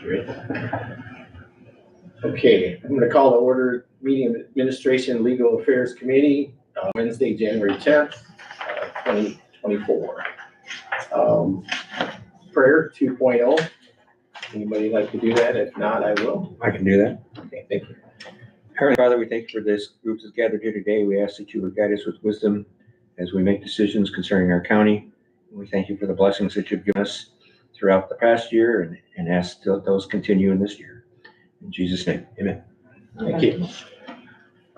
Great. Okay, I'm going to call the order meeting of Administration and Legal Affairs Committee, Wednesday, January 10th, 2024. Prayer 2.0. Anybody like to do that? If not, I will. I can do that. Okay, thank you. Heavenly Father, we thank you for this group that's gathered here today. We ask that you would guide us with wisdom as we make decisions concerning our county. We thank you for the blessings that you've given us throughout the past year and ask that those continue in this year. In Jesus' name, amen. Thank you.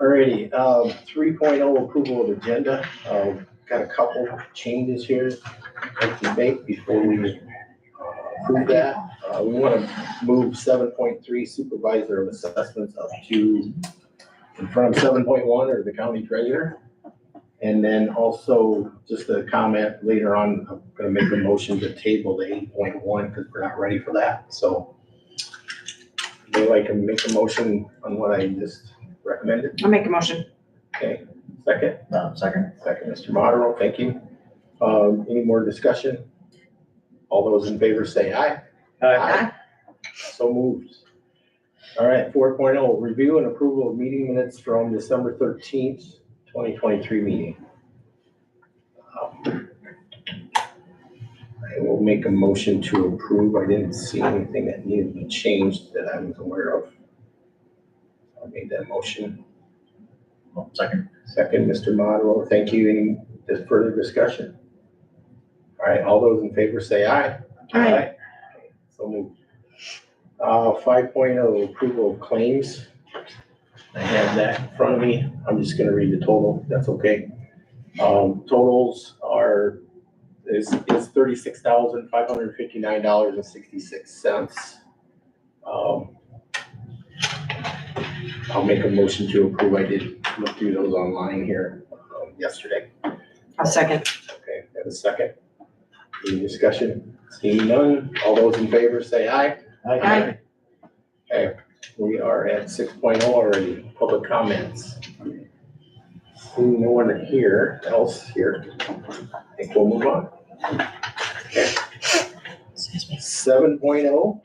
Alrighty, 3.0 approval of agenda. Got a couple changes here I'd like to make before we approve that. We want to move 7.3 supervisor of assessments up to in front of 7.1 or the county treasurer. And then also just a comment later on, I'm going to make a motion to table the 8.1 because we're not ready for that. So maybe I can make a motion on what I just recommended. I'll make a motion. Okay, second? Second. Second, Mr. Modero, thank you. Any more discussion? All those in favor say aye. Aye. So moved. All right, 4.0, review and approval of meeting minutes from December 13th, 2023 meeting. I will make a motion to approve. I didn't see anything that needed to be changed that I was aware of. I made that motion. Second. Second, Mr. Modero, thank you. Any further discussion? All right, all those in favor say aye. Aye. Okay, so moved. 5.0, approval of claims. I have that in front of me. I'm just gonna read the total, that's okay. Totals is $36,559.66. I'll make a motion to approve. I did look through those online here yesterday. I'll second. Okay, have a second. Any discussion? Seeing none, all those in favor say aye. Aye. Okay, we are at 6.0 already, public comments. Seeing no one else here, I think we'll move on. Okay. 7.0,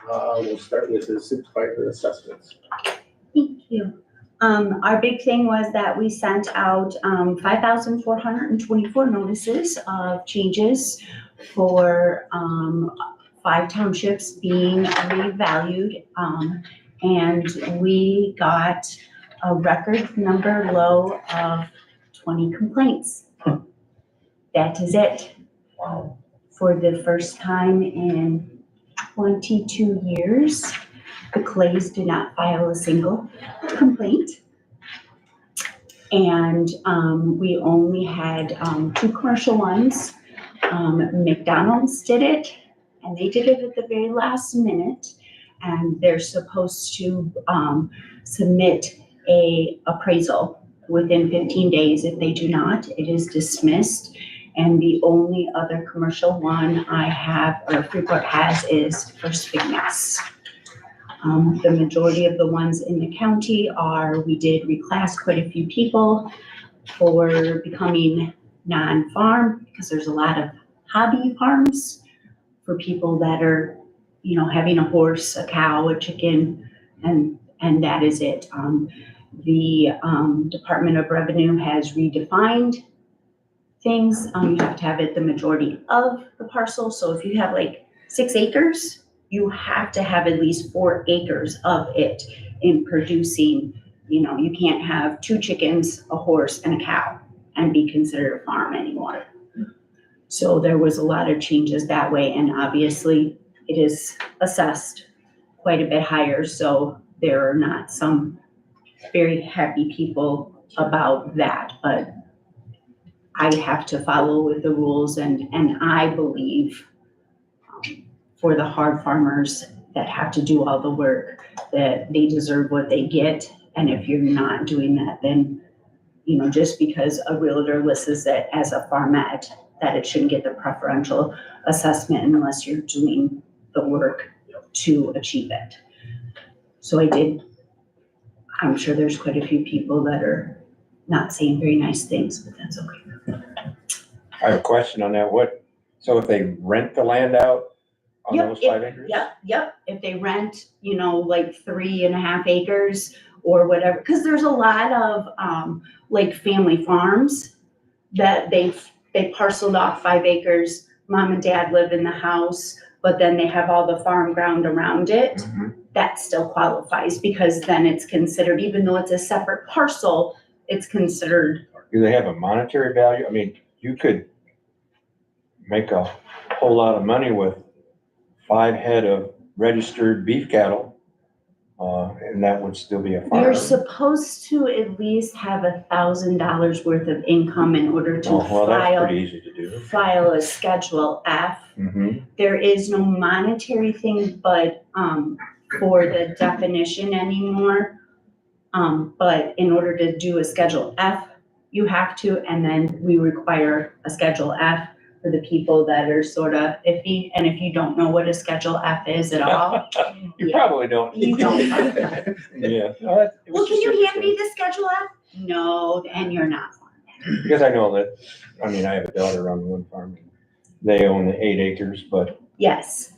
we'll start with the supervisor assessments. Thank you. Our big thing was that we sent out 5,424 notices of changes for 5 townships being revalued, and we got a record number low of 20 complaints. That is it. Wow. For the first time in 22 years, the Clays did not file a single complaint. And we only had 2 commercial ones. McDonald's did it, and they did it at the very last minute. And they're supposed to submit a appraisal within 15 days. If they do not, it is dismissed. And the only other commercial one I have, or Freeport has, is First Big Mess. The majority of the ones in the county we did reclass quite a few people for becoming non-farm, because there's a lot of hobby farms for people that are, having a horse, a cow, a chicken, and that is it. The Department of Revenue has redefined things. You have to have it the majority of the parcel. So if you have like 6 acres, you have to have at least 4 acres of it in producing. You can't have 2 chickens, a horse, and a cow and be considered a farm anymore. So there was a lot of changes that way, and obviously it is assessed quite a bit higher. So there are not some very happy people about that, but I have to follow with the rules, and I believe for the hard farmers that have to do all the work, that they deserve what they get. And if you're not doing that, then, just because a realtor lists it as a farmette, that it shouldn't get the preferential assessment unless you're doing the work to achieve it. So I'm sure there's quite a few people that are not saying very nice things, but that's okay. I have a question on that. So if they rent the land out, on Yep, those 5 acres? Yep. If they rent, like 3.5 acres or whatever, because there's a lot of, like family farms that they parceled off 5 acres. Mom and dad live in the house, but then they have all the farm ground around it. Mhm. That still qualifies because then it's considered, even though it's a separate parcel, it's considered. Do they have a monetary value? I mean, you could make a whole lot of money with 5 head of registered beef cattle, and that would still be a farm. You're supposed to at least have $1,000 worth of income in order to Oh, well, that's file pretty easy to do. a Schedule F. Mm-hmm. There is no monetary thing, but, for the definition anymore. But in order to do a Schedule F, you have to, and then we require a Schedule F for the people that are sort of iffy. And if you don't know what a Schedule F is at all, You yeah. probably don't. You don't. Yeah. Well, can you hand me the Schedule F? No, and you're not. Because I know that, I mean, I have a daughter on one farm, and they own the 8 acres, but Yes.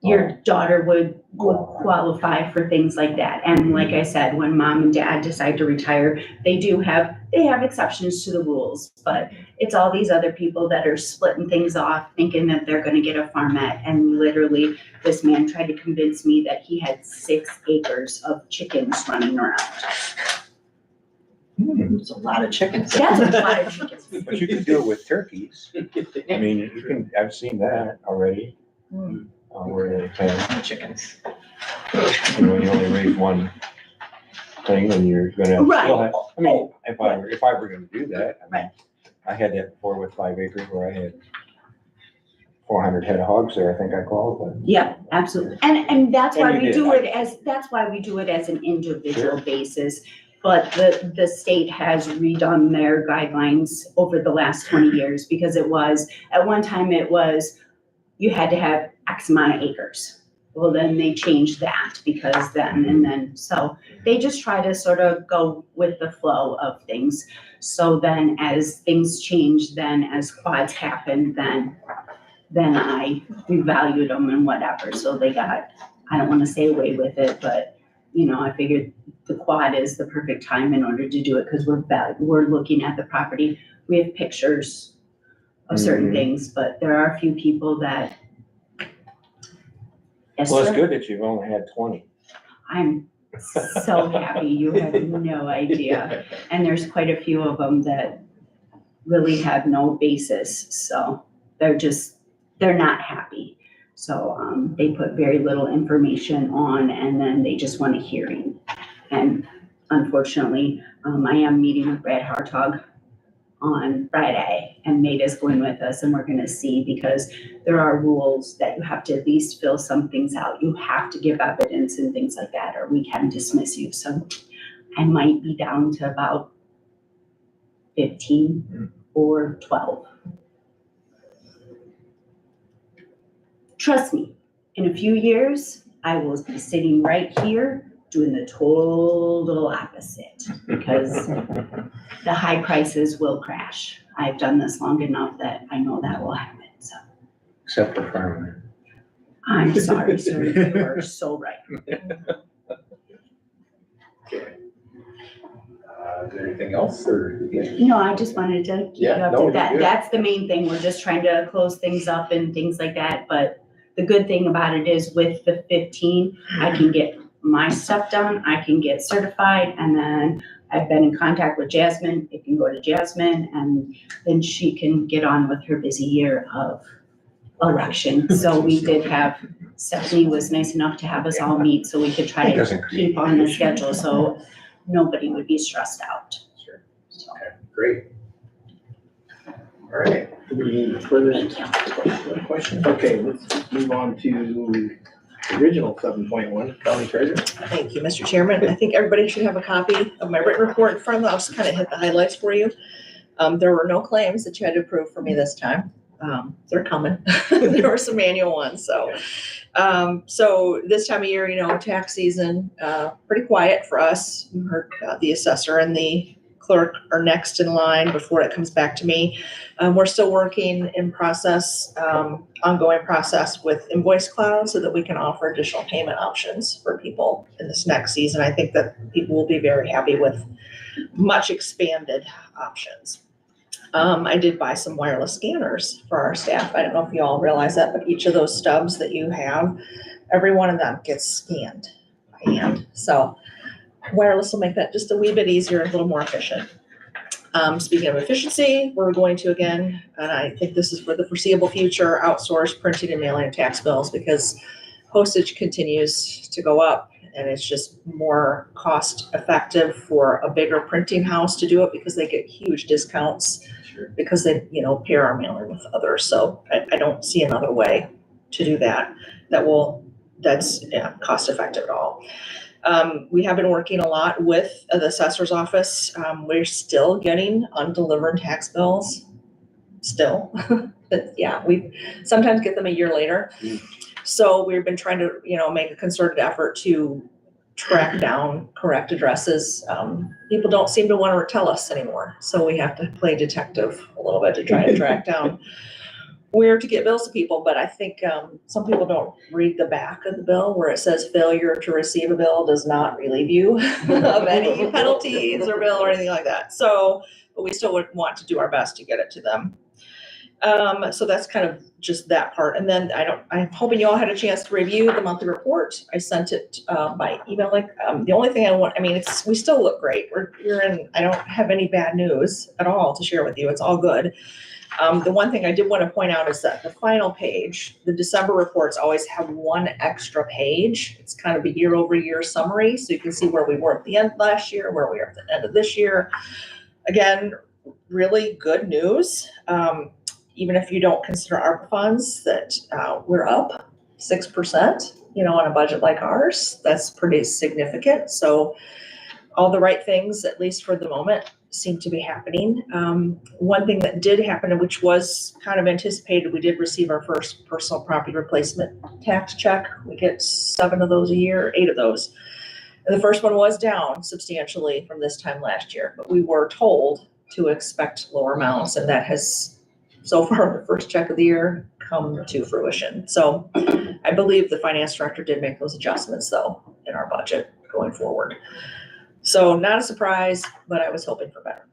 Your daughter would qualify for things like that. And like I said, when mom and dad decide to retire, they have exceptions to the rules, but it's all these other people that are splitting things off, thinking that they're gonna get a farmette. And literally, this man tried to convince me that he had 6 acres of chickens running around. It's a lot of chickens. That's a lot of chickens. but you can do it with turkeys. I mean, you can, I've seen that already, where they can, Chickens. you only raise one thing and you're gonna still Right. have, I mean, if I were gonna do that, I mean, Right. I had that before with 5 acres where I had 400 head of hogs there, I think I qualified. Yeah, absolutely. And that's And why you we did, do it as an individual Sure. basis. But the state has redone their guidelines over the last 20 years because at one time you had to have X amount of acres. Well, then they changed that because so they just try to sort of go with the flow of things. So then as things change, then as quads happen, then I revalued them and whatever. So they got, I don't want to say away with it, but I figured the quad is the perfect time in order to do it because we're looking at the property. We have pictures of certain Mhm. things, but there are a few people that. Yes, Well, it's sir. good that you've only had 20. I'm so happy. You have no idea. And there's quite a few of them that really have no basis. So they're not happy. So they put very little information on and then they just want a hearing. And unfortunately, I am meeting with Brad Hartog on Friday and Maida's going with us and we're gonna see because there are rules that you have to at least fill some things out. You have to give evidence and things like that or we can dismiss you. So I might be down to about 15 or 12. Trust me, in a few years, I will be sitting right here doing the total opposite because the high prices will crash. I've done this long enough that I know that will happen, so. Except for farmland. I'm sorry, sir, you are so right. Okay. Is there anything else or? No, I just wanted to keep you Yeah, up no, to that. you're good. That's the main thing. We're just trying to close things up and things like that. But the good thing about it is with the 15, I can get my stuff done. I can get certified and then I've been in contact with Jasmine. It can go to Jasmine and then she can get on with her busy year of election. So we did have, Stephanie was nice enough to have us all meet so we could try It doesn't to create keep on the issues. schedule so nobody would be stressed out. Sure. So. Okay, great. All right, any further questions? Okay, let's move on to the original 7.1, county treasurer. Thank you, Mr. Chairman. I think everybody should have a copy of my written report in front of them. I'll just kind of hit the highlights for you. There were no claims that you had to approve for me this time. They're coming. There were some manual ones, so. So this time of year, tax season, pretty quiet for us. You heard the assessor and the clerk are next in line before it comes back to me. We're still working in process, ongoing process with Invoice Cloud so that we can offer additional payment options for people in this next season. I think that people will be very happy with much expanded options. I did buy some wireless scanners for our staff. I don't know if you all realize that, but each of those stubs that you have, every one of them gets scanned by hand. So wireless will make that just a wee bit easier, a little more efficient. Speaking of efficiency, we're going to again, and I think this is for the foreseeable future, outsource printing and mailing of tax bills because postage continues to go up and it's just more cost effective for a bigger printing house to do it because they get huge discounts because they, pair our mailing with others. So I don't see another way to do that. That's cost effective at all. We have been working a lot with the assessor's office. We're still getting undelivered tax bills, still. But yeah, we sometimes get them a year later. So we've been trying to, make a concerted effort to track down correct addresses. People don't seem to want to tell us anymore. So we have to play detective a little bit to try to track down where to get bills to people, but I think some people don't read the back of the bill where it says failure to receive a bill does not relieve you of any penalties or bill or anything like that. So, but we still would want to do our best to get it to them. So that's kind of just that part. And then I'm hoping you all had a chance to review the monthly report. I sent it by email. The only thing we still look great. I don't have any bad news at all to share with you. It's all good. The one thing I did want to point out is that the final page, the December reports always have one extra page. It's kind of a year over year summary. So you can see where we were at the end of last year, where we are at the end of this year. Again, really good news. Even if you don't consider ARPA funds, that we're up 6%, on a budget like ours, that's pretty significant. So all the right things, at least for the moment, seem to be happening. One thing that did happen, which was kind of anticipated, we did receive our first personal property replacement tax check. We get 7 of those a year, 8 of those. And the first one was down substantially from this time last year, but we were told to expect lower amounts, and that has, so far, the first check of the year come to fruition. So I believe the finance director did make those adjustments, though, in our budget going forward. So not a surprise, but I was hoping for better.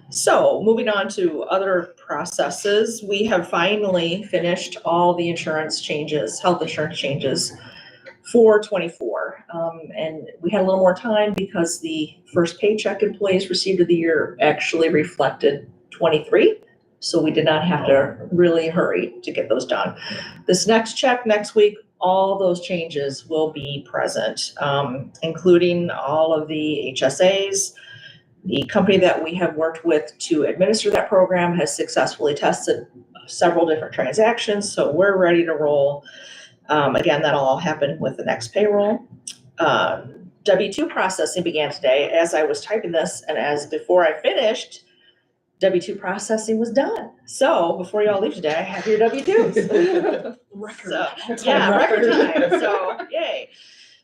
So moving on to other processes, we have finally finished all the insurance changes, health insurance changes for 24. And we had a little more time because the first paycheck employees received of the year actually reflected 23. So we did not have to really hurry to get those done. This next check next week, all those changes will be present, including all of the HSAs. The company that we have worked with to administer that program has successfully tested several different transactions, so we're ready to roll. Again, that'll all happen with the next payroll. W-2 processing began today as I was typing this, and as before I finished, W-2 processing was done. So before y'all leave today, I have your W-2s. Record time. So yay.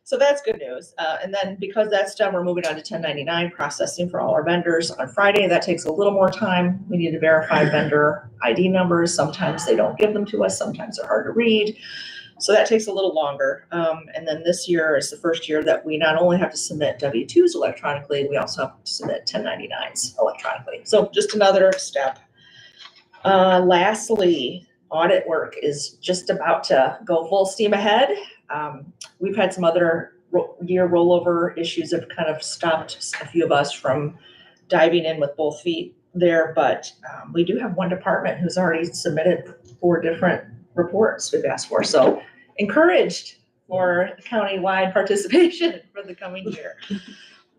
So that's good news. And then because that's done, we're moving on to 1099 processing for all our vendors on Friday. That takes a little more time. We need to verify vendor ID numbers. Sometimes they don't give them to us. Sometimes they're hard to read. So that takes a little longer. And then this year is the first year that we not only have to submit W-2s electronically, we also have to submit 1099s electronically. So just another step. Lastly, audit work is just about to go full steam ahead. We've had some other year rollover issues that have kind of stopped a few of us from diving in with both feet there, but we do have one department who's already submitted 4 different reports we've asked for. So encouraged for county-wide participation for the coming year.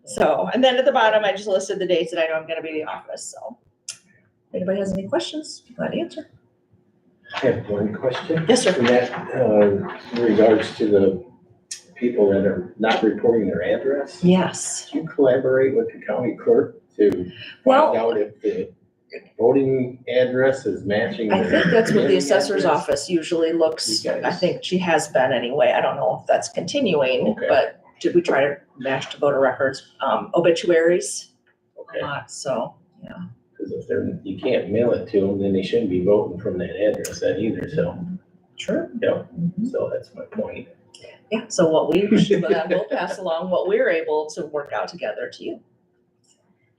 So, and then at the bottom, I just listed the dates that I know I'm going to be in the office. So if anybody has any questions, glad to answer. I have one question. Yes, sir. And that, in regards to the people that are not reporting their address. Yes. Do you collaborate with the county clerk to find out if the voting address is matching? I think that's what the mailing assessor's address? office usually looks. You guys- I think she has been anyway. I don't know if that's continuing, Okay. but did we try to match to voter records? Obituaries Okay. a lot, so, yeah. Because if they're, you can't mail it to them, then they shouldn't be voting from that address then either, so, Sure. yep, so that's my point. Yeah, so what we'll pass along what we're able to work out together to you.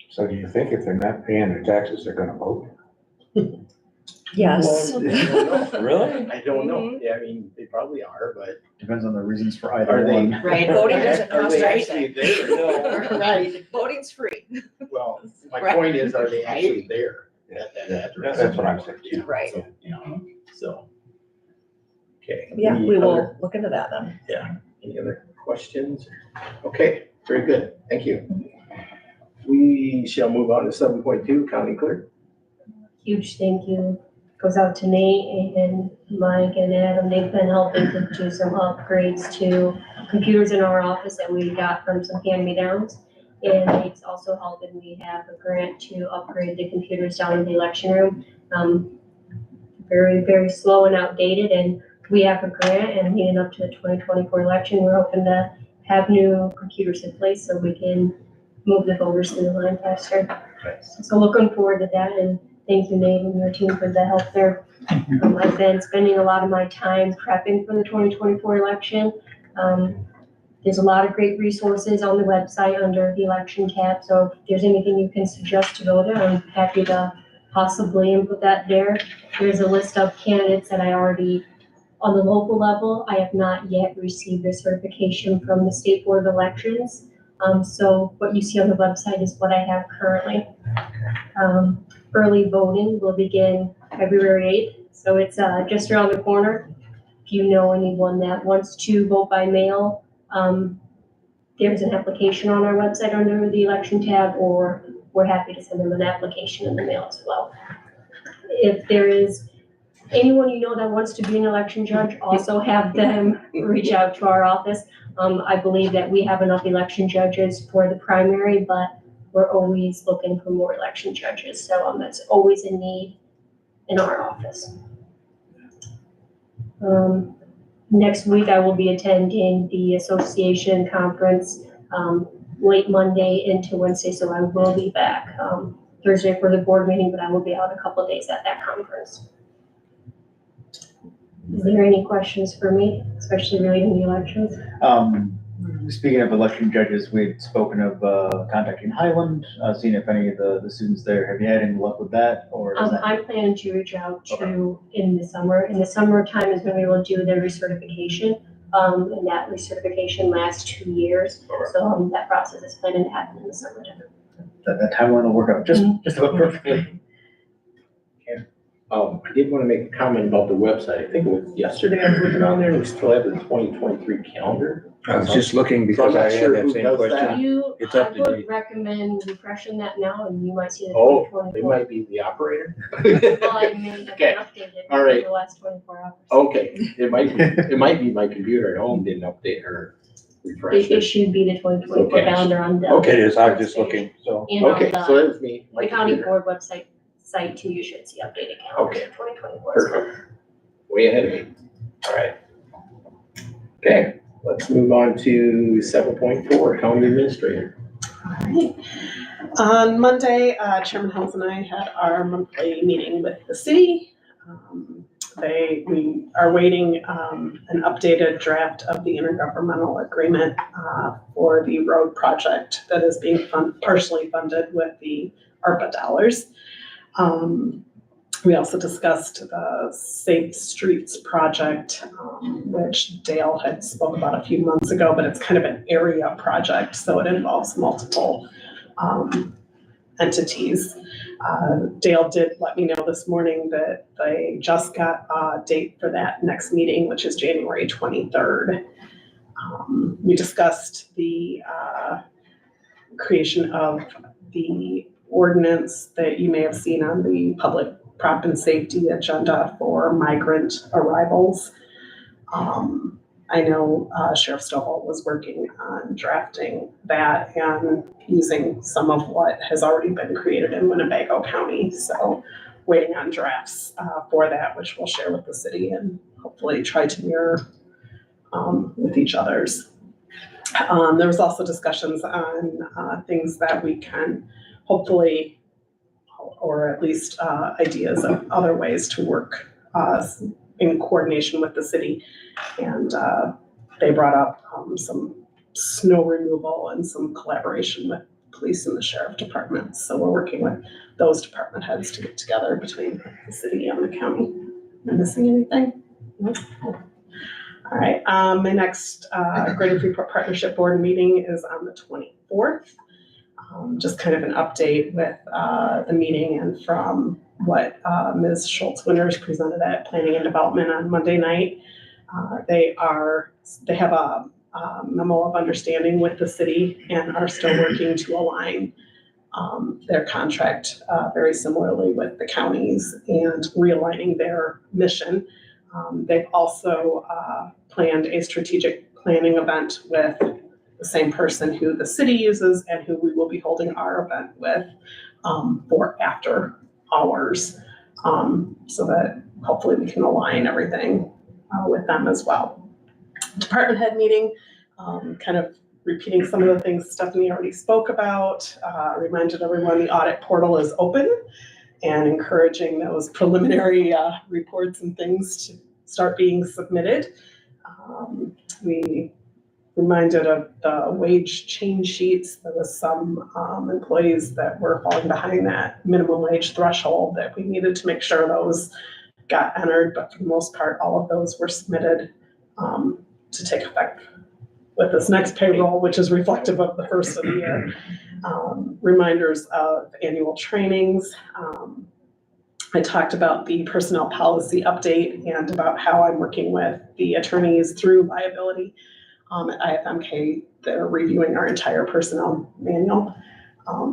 So do you think if they're not paying their taxes, they're gonna vote? Yes. Well, I don't know. Really? I don't know, yeah, I mean, they probably are, but Depends on the reasons for are either they? one. Right. Voting doesn't Are cost they anything. actually there or no? Right, voting's free. Well, my Right. point is, are they actually there at that address? That's what I'm saying. Yeah, Right. so, yeah, so. Okay. Yeah, Any we other- will look into that then. Any other questions? Okay, very good, thank you. We shall move on to 7.2, County Clerk. Huge thank you goes out to Nate and Mike and Adam. They've been helping to do some upgrades to computers in our office that we got from some hand-me-downs. And Nate's also helping. We have a grant to upgrade the computers down in the election room. Very, very slow and outdated, and we have a grant and leading up to the 2024 election, we're hoping to have new computers in place so we can move the voters through the line faster. So looking forward to that, and thank you, Nate, and your team for the help there. I've been spending a lot of my time prepping for the 2024 election. There's a lot of great resources on the website under the election tab, so if there's anything you can suggest to go there, I'm happy to possibly input that there. There's a list of candidates that I already, on the local level, I have not yet received the certification from the State Board of Elections. So what you see on the website is what I have currently. Early voting will begin February 8th, so it's just around the corner. If you know anyone that wants to vote by mail, there's an application on our website under the election tab, or we're happy to send them an application in the mail as well. If there is anyone you know that wants to be an election judge, also have them reach out to our office. I believe that we have enough election judges for the primary, but we're always looking for more election judges. So that's always a need in our office. Next week, I will be attending the association conference late Monday into Wednesday, so I will be back Thursday for the board meeting, but I will be out a couple of days at that conference. Is there any questions for me, especially relating to the elections? Speaking of election judges, we'd spoken of contacting Highland, seeing if any of the students there, have you had any luck with that, or is that? I'm planning to reach out to in the summer. In the summertime is when we will do the recertification. And that recertification lasts 2 years. So that process is planning to happen in the summertime. That timeline will work out just about perfectly. I did want to make a comment about the website. I think it was yesterday I was looking on there, we still have the 2023 calendar. I was just looking because So I'm I not had sure that who same does question. that. It's I up to would date. recommend refreshing that now, and you might see the Oh, It 2024. might be the operator. Well, I may have Okay. updated All right. in the last 24 hours. Okay, it might be my computer at home didn't update or refresh It it. should be the 2024 Okay. calendar on the. Okay, it is, I was just website. looking, so. And on Okay, so that was me, my the county computer. board site too, you should see updated calendars Okay. for 2024 as well. Perfect. Way ahead of me. All right. Okay, let's move on to 7.4, County Administrator. On Monday, Chairman Helms and I had our monthly meeting with the city. We are waiting an updated draft of the intergovernmental agreement for the road project that is being partially funded with the ARPA dollars. We also discussed the Safe Streets project, which Dale had spoke about a few months ago, but it's kind of an area project, so it involves multiple entities. Dale did let me know this morning that they just got a date for that next meeting, which is January 23rd. We discussed the creation of the ordinance that you may have seen on the public prop and safety agenda for migrant arrivals. I know Sheriff Stovall was working on drafting that and using some of what has already been created in Winnebago County. So waiting on drafts for that, which we'll share with the city and hopefully try to mirror with each other's. There was also discussions on things that we can hopefully, or at least ideas of other ways to work in coordination with the city. And they brought up some snow removal and some collaboration with police and the sheriff department. So we're working with those department heads to get together between the city and the county. Am I missing anything? No? All right, my next Greater Freeport Partnership Board meeting is on the 24th. Just kind of an update with the meeting and from what Ms. Schultz-Winters presented at Planning and Development on Monday night. They have a memo of understanding with the city and are still working to align their contract very similarly with the counties and realigning their mission. They've also planned a strategic planning event with the same person who the city uses and who we will be holding our event with for after hours, so that hopefully we can align everything with them as well. Department head meeting, kind of repeating some of the things Stephanie already spoke about, reminded everyone the audit portal is open and encouraging those preliminary reports and things to start being submitted. We reminded of the wage change sheets. There was some employees that were falling behind that minimum wage threshold that we needed to make sure those got entered, but for the most part, all of those were submitted to take effect with this next payroll, which is reflective of the first of the year. Reminders of annual trainings. I talked about the personnel policy update and about how I'm working with the attorneys through liability. At IFMK, they're reviewing our entire personnel manual.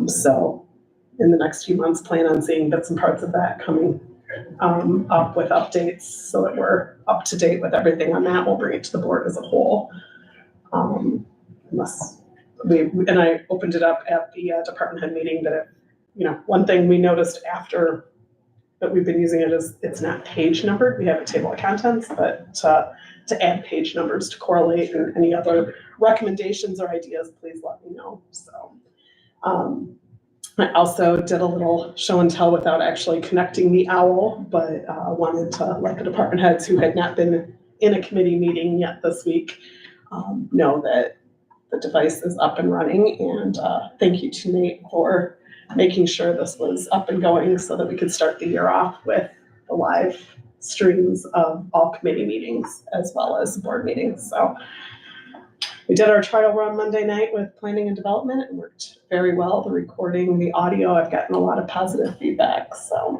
So in the next few months, plan on seeing bits and parts of that coming up with updates so that we're up to date with everything on that. We'll bring it to the board as a whole. And I opened it up at the department head meeting that, one thing we noticed after that we've been using it is it's not page numbered. We have a table of contents, but to add page numbers to correlate and any other recommendations or ideas, please let me know. So I also did a little show and tell without actually connecting the owl, but wanted to let the department heads who had not been in a committee meeting yet this week know that the device is up and running. And thank you to Nate for making sure this was up and going so that we could start the year off with the live streams of all committee meetings as well as board meetings. So we did our trial run Monday night with planning and development. It worked very well. The recording, the audio, I've gotten a lot of positive feedback. So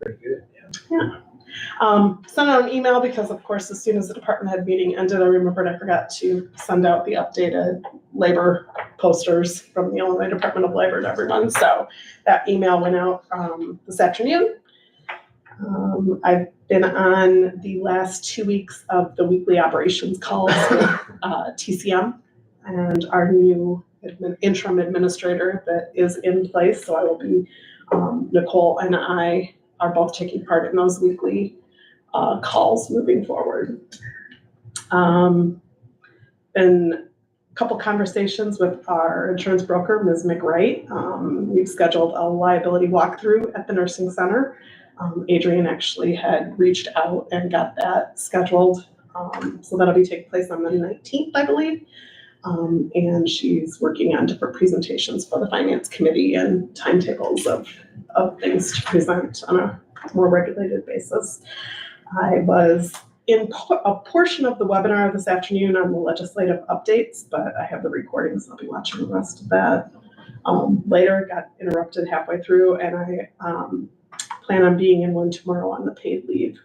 Pretty good. yeah. Sent out an email because, of course, as soon as the department head meeting ended, I remembered I forgot to send out the updated labor posters from the Illinois Department of Labor to everyone. So that email went out this afternoon. I've been on the last 2 weeks of the weekly operations calls with TCM and our new interim administrator that is in place. So I will be, Nicole and I are both taking part in those weekly calls moving forward. And a couple conversations with our insurance broker, Ms. McWright. We've scheduled a liability walkthrough at the nursing center. Adrian actually had reached out and got that scheduled. So that'll be taking place on the 19th, I believe. And she's working on different presentations for the finance committee and timetables of things to present on a more regulated basis. I was in a portion of the webinar this afternoon on the legislative updates, but I have the recordings. I'll be watching the rest of that later. Got interrupted halfway through, and I plan on being in one tomorrow on the paid leave.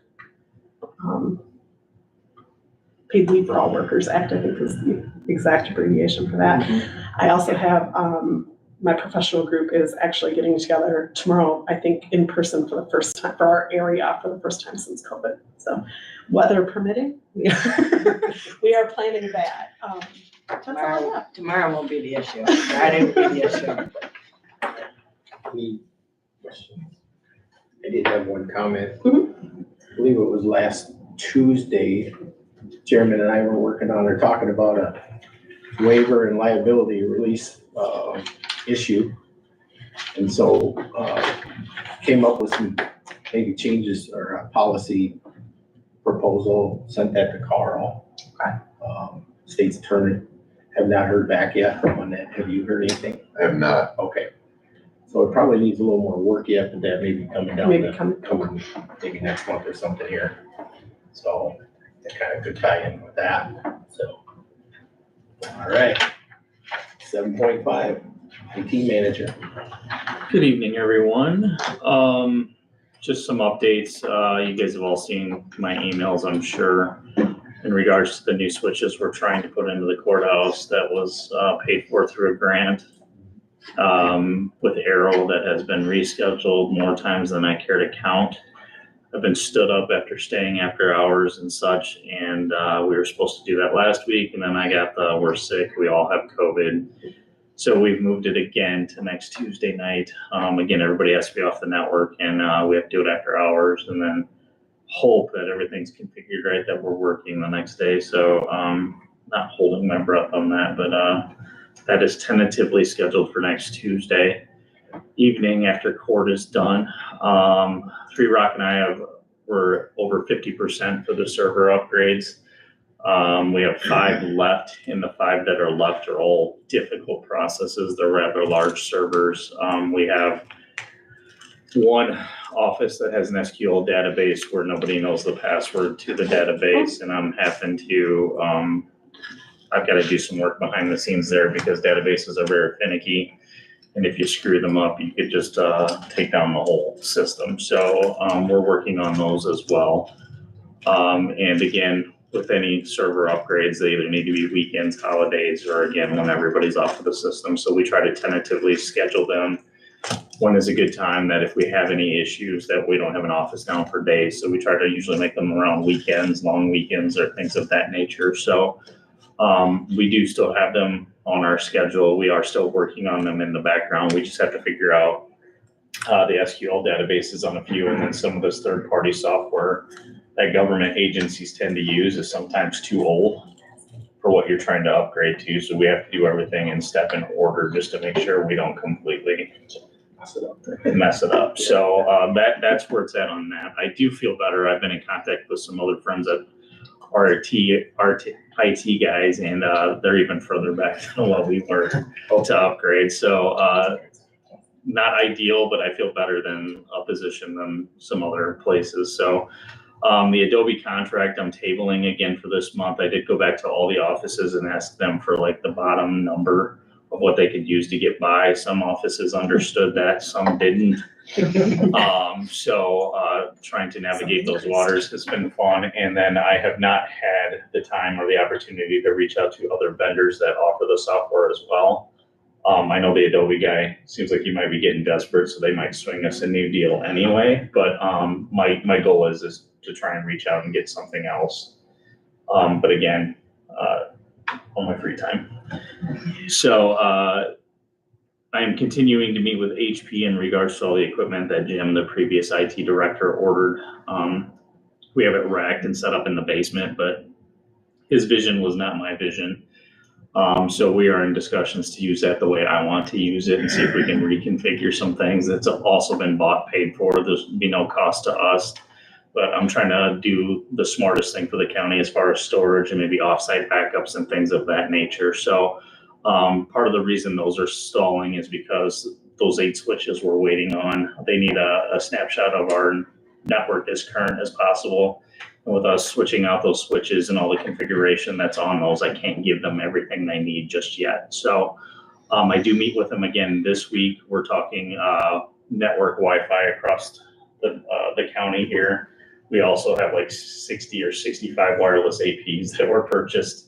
Paid Leave for All Workers Act, I think is the exact abbreviation for that. I also have my professional group is actually getting together tomorrow, I think in person for the first time for our area for the first time since COVID. So weather permitting, we are planning that. That's all I have. Tomorrow won't be the issue. Friday will be the issue. Any questions? I did have one comment. Mhm. I believe it was last Tuesday, Chairman and I were working on or talking about a waiver and liability release issue. And so, came up with some maybe changes or a policy proposal, sent that to Carl. State's attorney, have not heard back yet on that. Have you heard anything? I have not. Okay. So it probably needs a little more work yet, but that may be coming down, Maybe coming maybe next month or something here. So that kind of could tie in with that, so. All right. 7.5, IT manager. Good evening, everyone. Just some updates. You guys have all seen my emails, I'm sure, in regards to the new switches we're trying to put into the courthouse that was paid for through a grant with Arrow that has been rescheduled more times than I care to count. I've been stood up after staying after hours and such, and we were supposed to do that last week, and then I got we're sick, we all have COVID. So we've moved it again to next Tuesday night. Again, everybody has to be off the network, and we have to do it after hours, and then hope that everything's configured right, that we're working the next day. So not holding my breath on that, but that is tentatively scheduled for next Tuesday evening after court is done. Three Rock and I we're over 50% for the server upgrades. We have 5 left, and the 5 that are left are all difficult processes. They're rather large servers. We have one office that has an SQL database where nobody knows the password to the database, and I'm having to, I've got to do some work behind the scenes there because databases are very finicky. And if you screw them up, you could just take down the whole system. So we're working on those as well. And again, with any server upgrades, they either need to be weekends, holidays, or again, when everybody's off of the system. So we try to tentatively schedule them. When is a good time that if we have any issues that we don't have an office down for days. So we try to usually make them around weekends, long weekends, or things of that nature. So we do still have them on our schedule. We are still working on them in the background. We just have to figure out the SQL databases on a few, and then some of this third-party software that government agencies tend to use is sometimes too old for what you're trying to upgrade to. So we have to do everything in step and order just to make sure we don't completely mess it up. So that's where it's at on that. I do feel better. I've been in contact with some other friends that are IT guys, and they're even further back than what we were to upgrade. So not ideal, but I feel better than a position than some other places. So the Adobe contract I'm tabling again for this month. I did go back to all the offices and ask them for like the bottom number of what they could use to get by. Some offices understood that, some didn't. Trying to navigate those waters has been fun. And then I have not had the time or the opportunity to reach out to other vendors that offer the software as well. I know the Adobe guy seems like he might be getting desperate, so they might swing us a new deal anyway. But my goal is to try and reach out and get something else. But again, on my free time. So I am continuing to meet with HP in regards to all the equipment that Jim, the previous IT director, ordered. We have it racked and set up in the basement, but his vision was not my vision. So we are in discussions to use that the way I want to use it and see if we can reconfigure some things. That's also been bought, paid for. There's be no cost to us, but I'm trying to do the smartest thing for the county as far as storage and maybe offsite backups and things of that nature. So part of the reason those are stalling is because those 8 switches we're waiting on, they need a snapshot of our network as current as possible. And with us switching out those switches and all the configuration that's on those, I can't give them everything they need just yet. So I do meet with them again this week. We're talking network Wi-Fi across the county here. We also have like 60 or 65 wireless APs that were purchased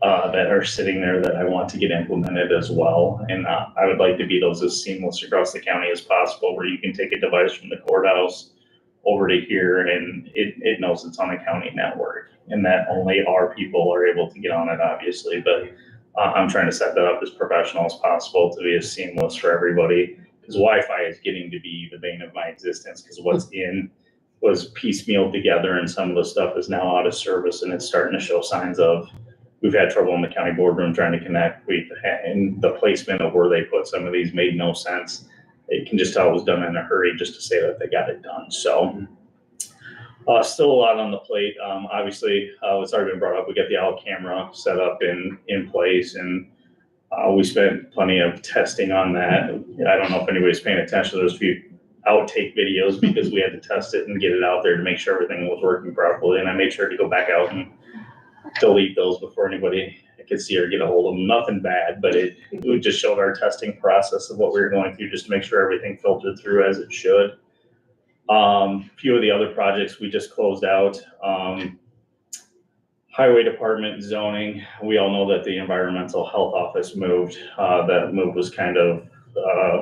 that are sitting there that I want to get implemented as well. And I would like to be those as seamless across the county as possible, where you can take a device from the courthouse over to here and it knows it's on a county network, and that only our people are able to get on it, obviously. But I'm trying to set that up as professional as possible to be as seamless for everybody, because Wi-Fi is getting to be the bane of my existence, because what's in was piecemealed together and some of the stuff is now out of service, and it's starting to show signs of. We've had trouble in the county boardroom trying to connect. And the placement of where they put some of these made no sense. you can just tell it was done in a hurry just to say that they got it done. So still a lot on the plate. Obviously, it's already been brought up. We got the owl camera set up in place, and we spent plenty of testing on that. I don't know if anybody's paying attention to those few outtake videos because we had to test it and get it out there to make sure everything was working properly. And I made sure to go back out and delete those before anybody could see or get a hold of them. Nothing bad, but it just showed our testing process of what we were going through just to make sure everything filtered through as it should. A few of the other projects we just closed out. Highway Department zoning, we all know that the environmental health office moved. That move was kind of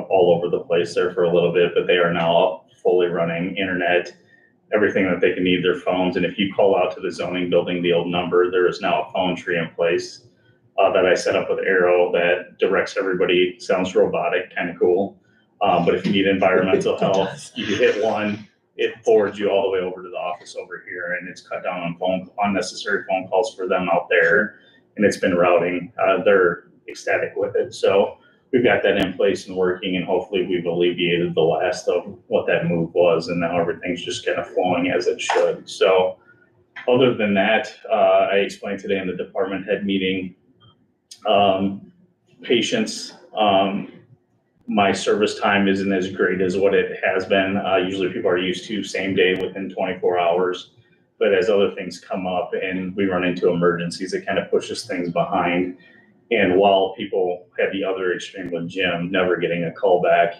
all over the place there for a little bit, but they are now up, fully running internet, everything that they can need, their phones. And if you call out to the zoning building, the old number, there is now a phone tree in place that I set up with Arrow that directs everybody. Sounds robotic, kind of cool. But if you need environmental health, you hit one, it forwards you all the way over to the office over here, and it's cut down on unnecessary phone calls for them out there. And it's been routing. They're ecstatic with it. So we've got that in place and working, and hopefully we've alleviated the last of what that move was, and now everything's just kind of flowing as it should. So other than that, I explained today in the department head meeting, patients, my service time isn't as great as what it has been. Usually people are used to same day within 24 hours. But as other things come up and we run into emergencies, it kind of pushes things behind. And while people had the other extreme with Jim, never getting a call back,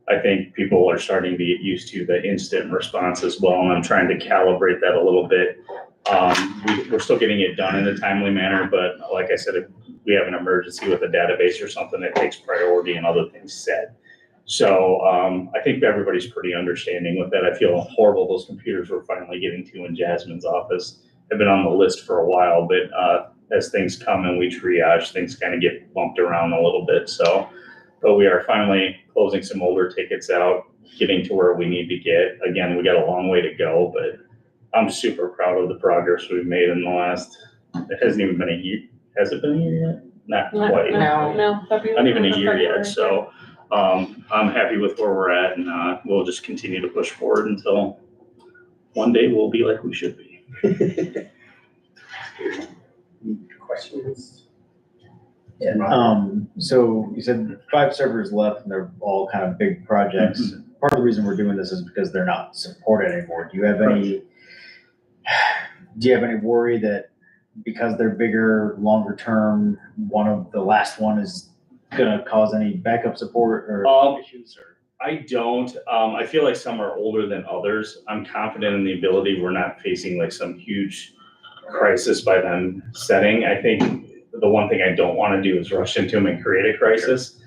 I think people are starting to get used to the instant response as well. And I'm trying to calibrate that a little bit. We're still getting it done in a timely manner, but like I said, if we have an emergency with a database or something that takes priority and other things set. So I think everybody's pretty understanding with that. I feel horrible those computers we're finally getting to in Jasmine's office have been on the list for a while, but as things come and we triage, things kind of get bumped around a little bit. So, but we are finally closing some older tickets out, getting to where we need to get. Again, we got a long way to go, but I'm super proud of the progress we've made in the last, it hasn't even been a year. Has it been a year yet? Not quite. No. Not even a year yet. So I'm happy with where we're at, and we'll just continue to push forward until one day we'll be like we should be. Questions? So you said 5 servers left and they're all kind of big projects. Mm-hmm. Part of the reason we're doing this is because they're not supported anymore. Do you have any worry that because they're bigger, longer term, the last one is gonna cause any backup support or issues? Or I don't. I feel like some are older than others. I'm confident in the ability. We're not facing like some huge crisis by them setting. I think the one thing I don't want to do is rush into them and create a crisis.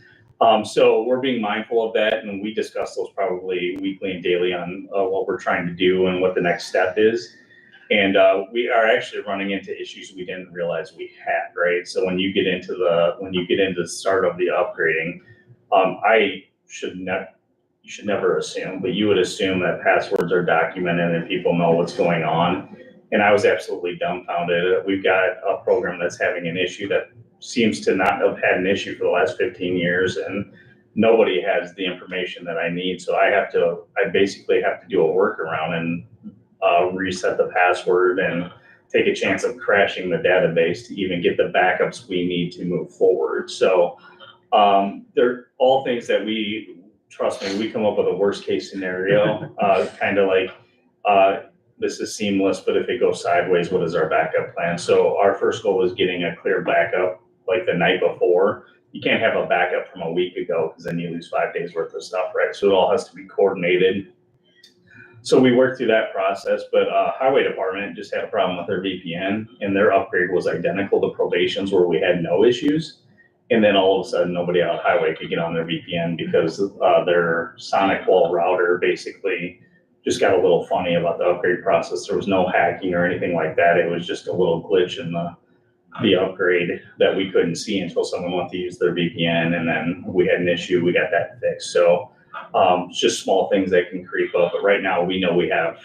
So we're being mindful of that, and we discuss those probably weekly and daily on what we're trying to do and what the next step is. And we are actually running into issues we didn't realize we had, right? So when you get into the start of the upgrading, you should never assume, but you would assume that passwords are documented and people know what's going on. And I was absolutely dumbfounded. We've got a program that's having an issue that seems to not have had an issue for the last 15 years, and nobody has the information that I need. So I basically have to do a workaround and reset the password and take a chance of crashing the database to even get the backups we need to move forward. So they're all things that trust me, we come up with a worst case scenario, kind of like this is seamless, but if it goes sideways, what is our backup plan? So our first goal is getting a clear backup like the night before. You can't have a backup from a week ago because then you lose 5 days worth of stuff, right? So it all has to be coordinated. So we worked through that process, but Highway Department just had a problem with their VPN, and their upgrade was identical to probation's where we had no issues. And then all of a sudden, nobody out Highway could get on their VPN because their Sonic Wall router basically just got a little funny about the upgrade process. There was no hacking or anything like that. It was just a little glitch in the upgrade that we couldn't see until someone went to use their VPN, and then we had an issue. We got that fixed. So it's just small things that can creep up. But right now we know we have,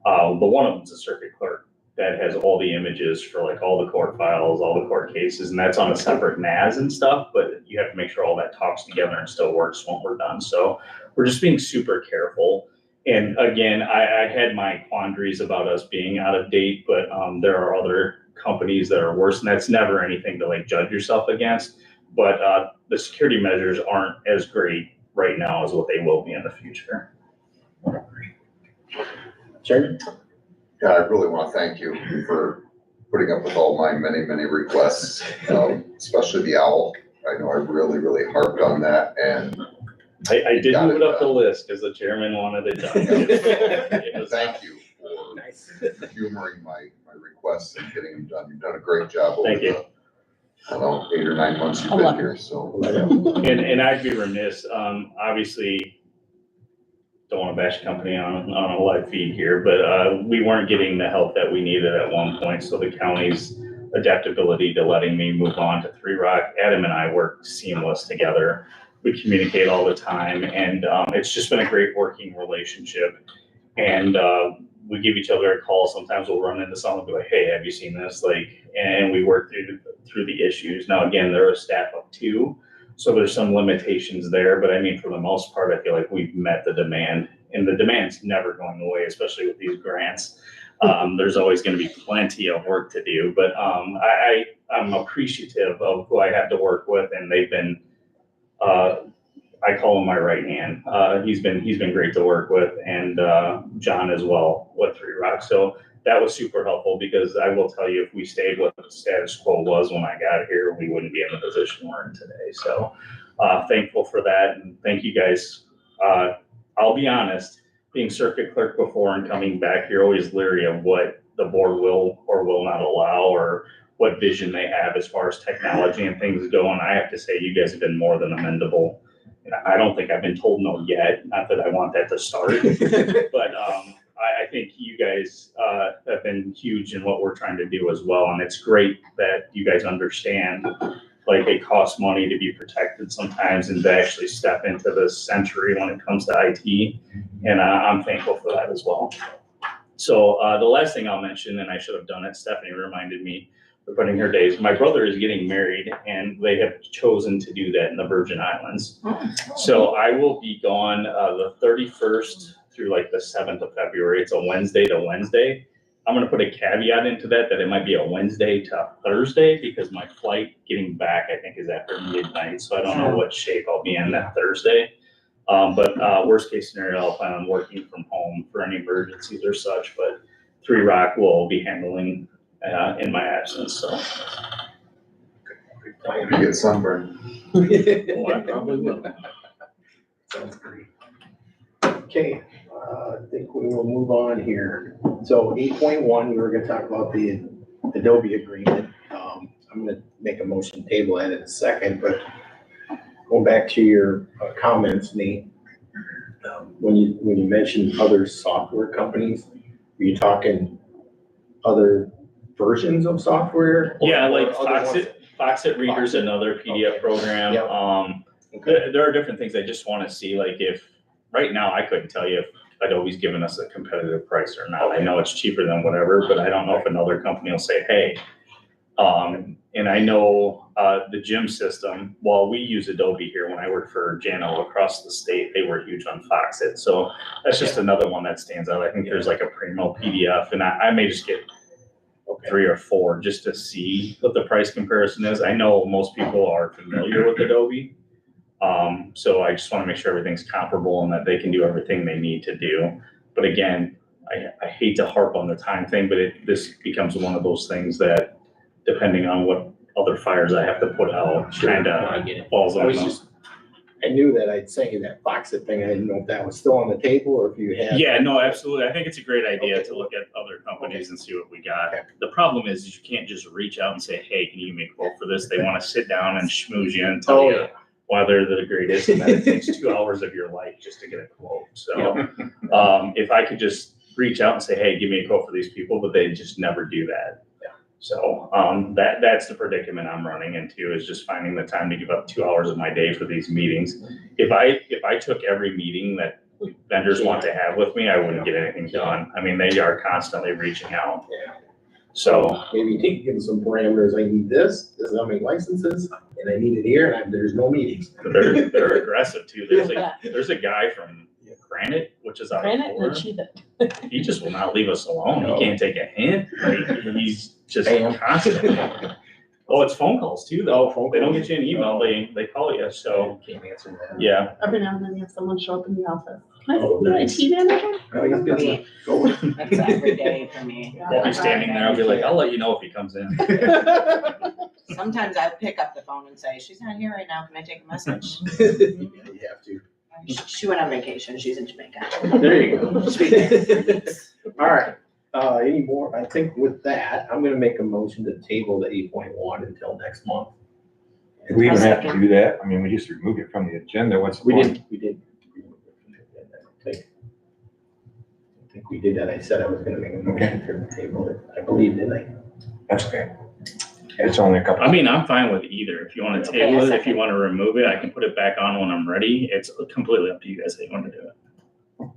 but one of them's a circuit clerk that has all the images for like all the court files, all the court cases, and that's on a separate NAS and stuff, but you have to make sure all that talks together and still works when we're done. So we're just being super careful. And again, I had my quandaries about us being out of date, but there are other companies that are worse, and that's never anything to like judge yourself against. But the security measures aren't as great right now as what they will be in the future. Chairman? Yeah, I really want to thank you for putting up with all my many, many requests, especially the owl. I know I really, really harped on that, and I did move it up the list because the chairman wanted it done. thank you for humoring my requests and getting them done. You've done a great job over the, I don't know, 8 or 9 months you've been here, so. And I'd be remiss, obviously, don't want to bash the company on a live feed here, but we weren't getting the help that we needed at one point. So the county's adaptability to letting me move on to 3 Rock, Adam and I work seamless together. We communicate all the time, and it's just been a great working relationship. And we give each other a call. Sometimes we'll run into someone and be like, hey, have you seen this? Like, and we work through the issues. Now, again, they're a staff of 2. So there's some limitations there, but I mean, for the most part, I feel like we've met the demand, and the demand's never going away, especially with these grants. There's always going to be plenty of work to do, but I'm appreciative of who I have to work with, and they've been, I call him my right hand. He's been great to work with, and John as well with 3 Rock. So that was super helpful, because I will tell you, if we stayed what the status quo was when I got here, we wouldn't be in the position we're in today. So thankful for that, and thank you guys. I'll be honest, being circuit clerk before and coming back here, always leery of what the board will or will not allow, or what vision they have as far as technology and things go. And I have to say, you guys have been more than amendable. And I don't think I've been told no yet. Not that I want that to start, but I think you guys have been huge in what we're trying to do as well. And it's great that you guys understand, like, it costs money to be protected sometimes, and to actually step into this century when it comes to IT. And I'm thankful for that as well. So the last thing I'll mention, and I should have done it, Stephanie reminded me of putting her days. My brother is getting married, and they have chosen to do that in the Virgin Islands. So I will be gone the 31st through like the 7th of February. It's a Wednesday to Wednesday. I'm going to put a caveat into that it might be a Wednesday to Thursday, because my flight getting back, I think, is after midnight. So I don't know what shape I'll be in that Thursday. But worst case scenario, I'll plan on working from home for any emergencies or such. But 3 Rock will be handling in my absence. So You get sunburned. well, I probably will. Sounds great. Okay, I think we will move on here. So 8.1, we were gonna talk about the Adobe agreement. I'm gonna make a motion table that in a second, but going back to your comments, Nate, when you mentioned other software companies, were you talking other versions of software? Yeah, like or other ones? Foxit Reader's another PDF program. Yep. There are different things I just want to see, like if, right now, I couldn't tell you if Adobe's giving us a competitive price or not. I know it's cheaper than whatever, but I don't know if another company will say, hey. And I know the gym system, while we use Adobe here, when I worked for Jano across the state, they were huge on Foxit. So that's just another one that stands out. I think there's like a Primo PDF, and I may just get 3 or 4 just to see what the price comparison is. I know most people are familiar with Adobe. So I just want to make sure everything's comparable and that they can do everything they need to do. But again, I hate to harp on the time thing, but this becomes one of those things that, depending on what other fires I have to put out, kind of falls on them. I knew that I'd sent you that Foxit thing. I didn't know if that was still on the table or if you had. Yeah, no, absolutely. I think it's a great idea to look at other companies and see what we got. Okay. The problem is you can't just reach out and say, hey, can you give me a quote for this? They want to sit down and schmooze you and tell you why they're the greatest, and that it takes 2 hours of your life just to get a quote. So if I could just reach out and say, hey, give me a quote for these people, but they just never do that. So that's the predicament I'm running into, is just finding the time to give up 2 hours of my day for these meetings. If I took every meeting that vendors want to have with me, I wouldn't get anything done. I mean, they are constantly reaching out. So, Maybe you can give them some parameters, I need this is how many licenses, and I need it here, and there's no meetings. they're aggressive too. There's a guy from Granite, which is out of Granite, Florida. achieve it. He just will not leave us alone. No. He can't take a hint. Like, he's just Bam. constant. Oh, it's phone calls too, though. phone They don't calls. get you an email, they call you, so, Can't answer that. yeah. Every now and then you have someone show up in the office. Can I Oh, see my nice. tea manager? Oh, he's busy. Go with it. That's every day for me. Won't be standing there, I'll be like, I'll let you know if he comes in. Sometimes I pick up the phone and say, she's not here right now, can I take a message? Yeah, you have to. She went on vacation, she's in Jamaica. There you go. All right, any more? I think with that, I'm gonna make a motion to table the 8.1 until next month. Do we even have to do that? I mean, we just removed it from the agenda. What's the We point? did. I think we did that. I said I was gonna make a motion to table it. I believe, didn't I? That's okay. It's only a couple. I mean, I'm fine with either. If you wanna Okay, table a it, if you second. wanna remove it, I can put it back on when I'm ready. It's completely up to you guys how you wanna do it.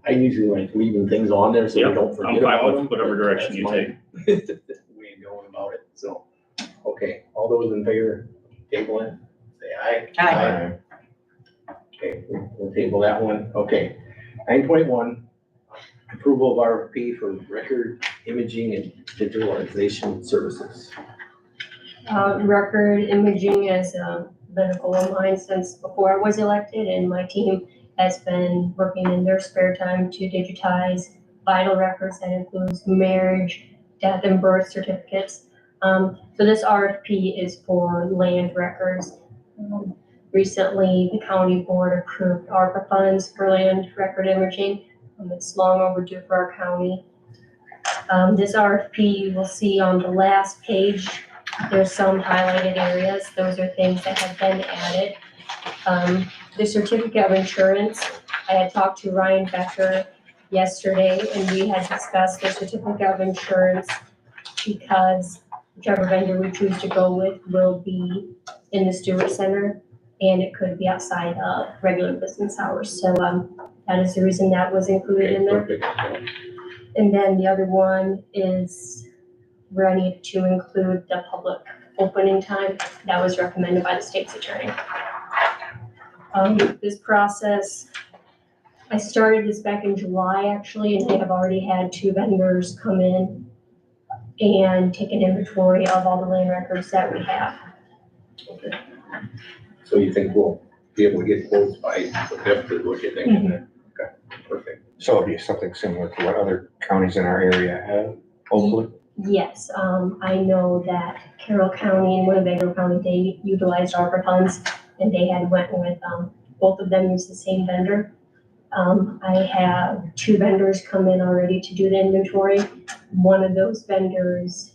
I usually like leaving things on there so we Yep, don't I'm forget fine about with them. whatever direction you That's my way of going about it, so. Okay, all those in favor, table it, say aye. Aye. Okay, we'll table that one. Okay. 9.1, approval of RFP for record imaging and digitalization services. Record imaging has been a goal of mine since before I was elected, and my team has been working in their spare time to digitize vital records that includes marriage, death, and birth certificates. So this RFP is for land records. Recently, the county board approved ARPA funds for land record imaging. It's long overdue for our county. This RFP you will see on the last page. There's some highlighted areas. Those are things that have been added. The certificate of insurance, I had talked to Ryan Becker yesterday, and we had discussed the certificate of insurance because whichever vendor we choose to go with will be in the Stewart Center, and it could be outside of regular business hours. So that is the reason that was included in there. Perfect. And then the other one is where I need to include the public opening time. That was recommended by the state's attorney. This process, I started this back in July actually, and they have already had 2 vendors come in and take an inventory of all the land records that we have. Okay. So you think we'll be able to get quotes by the 5th is what you're thinking? Okay, perfect. So it'll be something similar to what other counties in our area have, hopefully. Yes, I know that Carroll County and Winnebago County, they utilized ARPA funds, and they had went with, both of them used the same vendor. I have 2 vendors come in already to do the inventory. One of those vendors,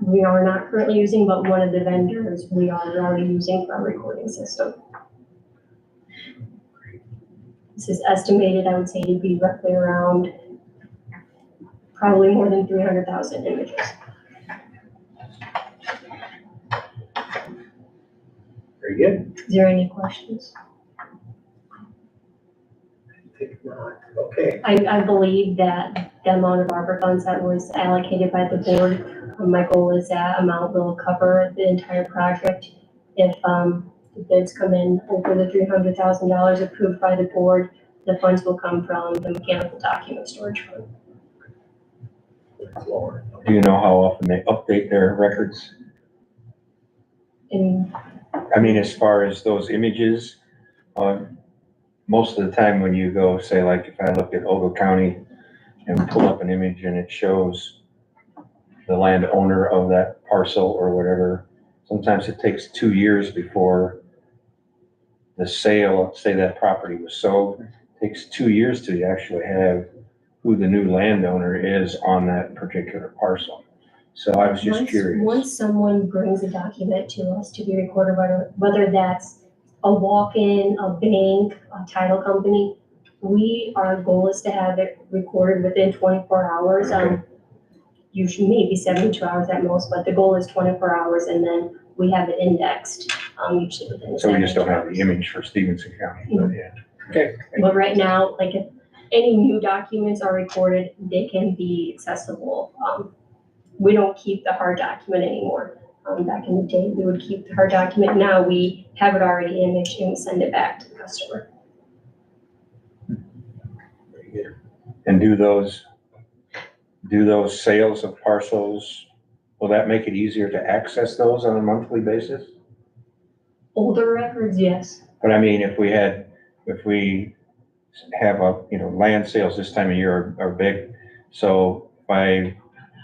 we are not currently using, but one of the vendors we are already using for our recording system. This is estimated, I would say, to be roughly around probably more than 300,000 images. Very good. Is there any questions? Think not. Okay. I believe that the amount of ARPA funds that was allocated by the board, my goal is that amount will cover the entire project. If the bids come in over the $300,000 approved by the board, the funds will come from the mechanical document storage fund. Lower. Do you know how often they update their records? And I mean, as far as those images, most of the time when you go, say, like if I look at Ogle County and pull up an image and it shows the landowner of that parcel or whatever, sometimes it takes 2 years before the sale, say that property was sold, it takes 2 years to actually have who the new landowner is on that particular parcel. So I was just curious. Once someone brings a document to us to be recorded, whether that's a walk-in, a bank, a title company, our goal is to have it recorded within 24 hours. Okay. Usually maybe 72 hours at most, but the goal is 24 hours, and then we have it indexed, usually within. So we just don't 72 have the hours. image for Stephenson County, but yeah. Okay. But right now, like if any new documents are recorded, they can be accessible, we don't keep the hard document anymore. Back in the day, we would keep the hard document. Now we have it already imaged and we send it back to the customer. Very good. And do those sales of parcels, will that make it easier to access those on a monthly basis? Older records, yes. But I mean, if we have land sales this time of year are big. So if I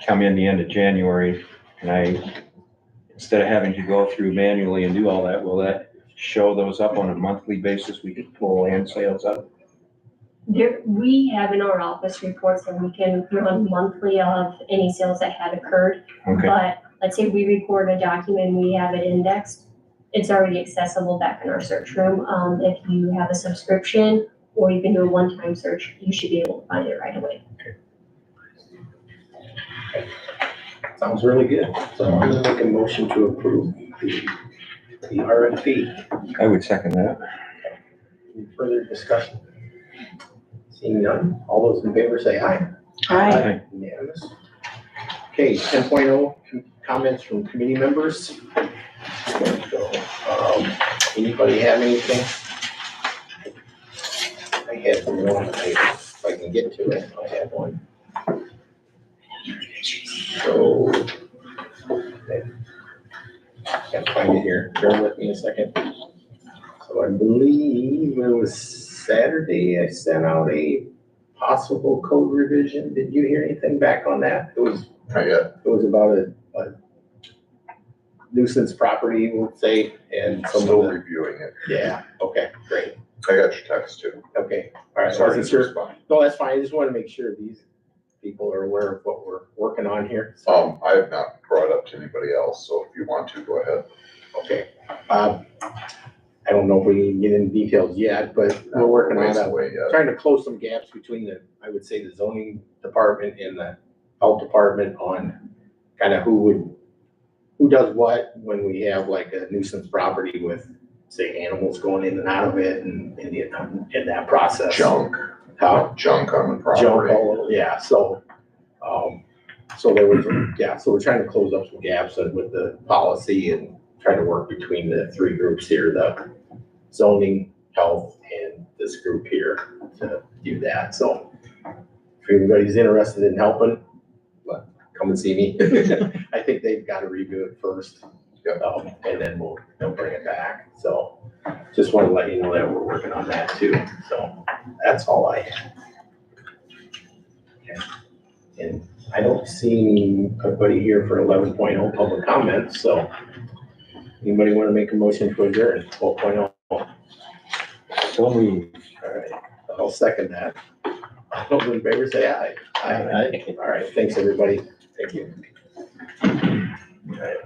come in the end of January and instead of having to go through manually and do all that, will that show those up on a monthly basis? We could pull land sales up? We have in our office reports that we can run monthly of any sales that had occurred. Okay, But let's say we record a document, and we have it indexed, it's already accessible back in our search room. If you have a subscription or you can do a one-time search, you should be able to find it right away. Sounds really good. So I'm gonna make a motion to approve the RFP. I would second that. Any further discussion? Seeing none, all those in favor say aye. Aye. Unanimous. Okay, 10.0 comments from committee members. Anybody have anything? I had one, if I can get to it, I have one. So, okay. Can't find it here, bear with me a second. So I believe it was Saturday, I sent out a possible code revision. Did you hear anything back on that? Not yet. It was about a nuisance property, we'll say, and some Still of the, reviewing it. yeah, okay, great, I got your text too. okay, all right. Sorry Wasn't to sure. respond. No, that's fine, I just want to make sure these people are aware of what we're working on here. So, I have not brought it up to anybody else, so if you want to, go ahead. okay. I don't know if we can get into details yet, but we're working on Ways that. away yet. Trying to close some gaps between I would say the zoning department and the health department on kind of who does what when we have like a nuisance property with, say, animals going in and out of it and in that process. Junk. How? Junk on the Junk, property. yeah, so there was, yeah, so we're trying to close up some gaps with the policy and trying to work between the three groups here, the zoning, health, and this group here to do that, so if anybody's interested in helping, come and see me. I think they've got to review it first, and then they'll bring it back, so just want to let you know that we're working on that too, so that's all I have. Okay. And I don't see anybody here for 11.0 public comments, so anybody want to make a motion to adjourn 12.0? So moved. All right, I'll second that. All those in favor say aye. Aye. All right, thanks, everybody. Thank you. All right.